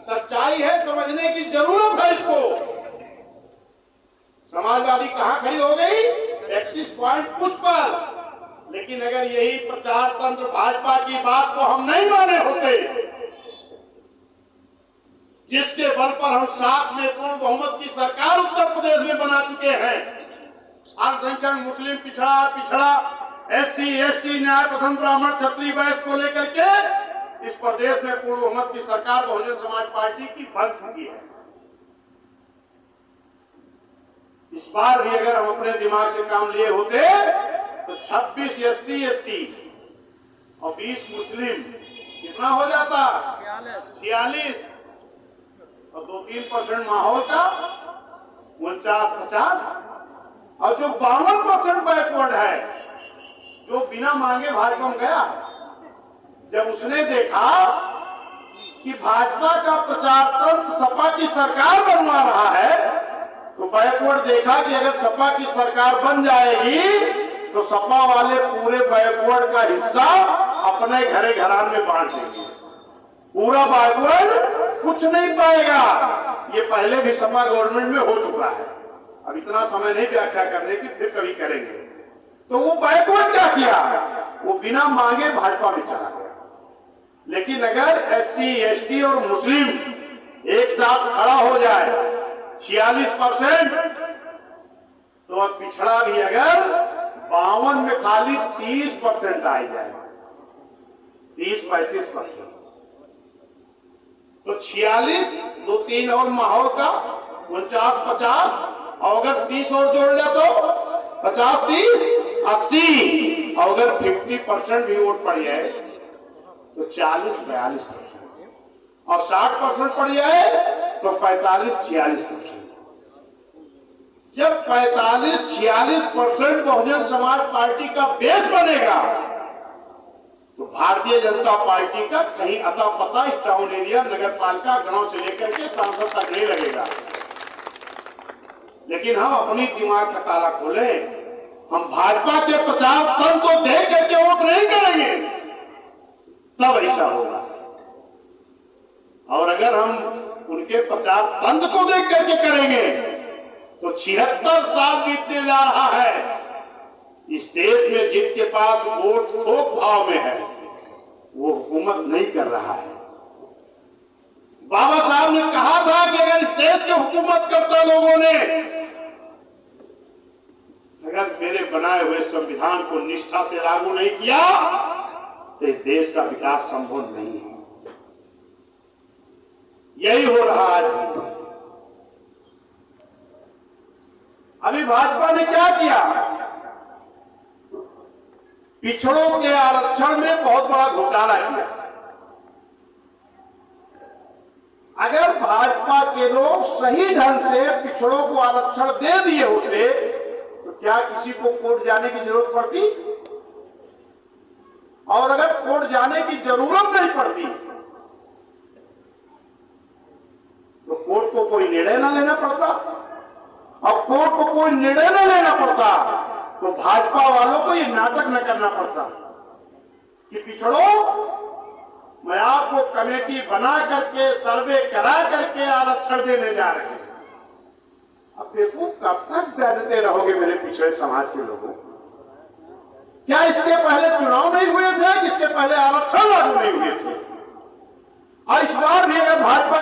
सच्चाई है, समझने की जरूरत है इसको। समाजवादी कहां खड़ी हो गई? 31 पॉइंट पुश पर। लेकिन अगर यही प्रचार तंत्र भाजपा की बात को हम नहीं माने होते, जिसके बल पर हम 7 में पूर्ण बहुमत की सरकार उत्तर प्रदेश में बना चुके हैं, अल्पसंख्यक, मुस्लिम, पिछड़ा, SC, ST, न्याय पसंद, ब्राह्मण, क्षत्रिय, वैश्य को लेकर के इस प्रदेश में पूर्ण बहुमत की सरकार बहुजन समाज पार्टी की बन चुकी है। इस बार भी अगर हम अपने दिमाग से काम लिए होते तो 26 SC, ST और 20 मुस्लिम कितना हो जाता? 46 और 2-3% माहौल का 49-50। और जो 52% बैकवर्ड है, जो बिना मांगे भाजपा में गया, जब उसने देखा कि भाजपा का प्रचार तंत्र सपा की सरकार बनवा रहा है, तो बैकवर्ड देखा कि अगर सपा की सरकार बन जाएगी तो सपा वाले पूरे बैकवर्ड का हिस्सा अपने घरे घरान में बांट देंगे। पूरा बैकवर्ड कुछ नहीं पाएगा। ये पहले भी सपा गवर्नमेंट में हो चुका है। अब इतना समय नहीं व्याख्या करने की, फिर कभी करेंगे। तो वो बैकवर्ड क्या किया? वो बिना मांगे भाजपा में चला गया। लेकिन अगर SC, ST और मुस्लिम एक साथ खड़ा हो जाए 46%, तो अब पिछड़ा भी अगर 52 में खाली 30% आ जाए, 30-35%, तो 46, 2-3 और माहौल का 49-50, और अगर 30 और जोड़ ले तो 50-30, 80, और अगर 50% भी वोट पड़ जाए तो 40-42%, और 60% पड़ जाए तो 45-46%। जब 45-46% बहुजन समाज पार्टी का बेस बनेगा, तो भारतीय जनता पार्टी का कहीं अता पता इस टाउन एरिया, नगर पालिका, गांव से लेकर के सांसद तक नहीं लगेगा। लेकिन हम अपनी दिमाग का ताला खोलें, हम भाजपा के प्रचार तंत्र को देख करके वोट नहीं करेंगे, तब ऐसा होगा। और अगर हम उनके प्रचार तंत्र को देख करके करेंगे तो 76 साल बीतने जा रहा है। इस देश में जिनके पास वोट थोक भाव में है, वो हुकूमत नहीं कर रहा है। बाबा साहब ने कहा था कि अगर इस देश की हुकूमत करता लोगों ने अगर मेरे बनाए हुए संविधान को निष्ठा से लागू नहीं किया, तो इस देश का विकास संभव नहीं है। यही हो रहा आज भी। अभी भाजपा ने क्या किया? पिछड़ों के आरक्षण में बहुत बड़ा घोटाला किया। अगर भाजपा के लोग सही ढंग से पिछड़ों को आरक्षण दे दिए होते, तो क्या किसी को कोर्ट जाने की जरूरत पड़ती? और अगर कोर्ट जाने की जरूरत नहीं पड़ती, तो कोर्ट को कोई निर्णय न लेना पड़ता। अब कोर्ट को कोई निर्णय न लेना पड़ता, तो भाजपा वालों को ये नाटक न करना पड़ता कि पिछड़ो, मैं आपको कमेटी बना करके, सर्वे करा करके आरक्षण देने जा रहे हैं। अब देखो कब तक बैठते रहोगे मेरे पिछड़े समाज के लोगों? क्या इसके पहले चुनाव नहीं हुए थे? इसके पहले आरक्षण लागू नहीं हुए थे? और इस बार भी अगर भाजपा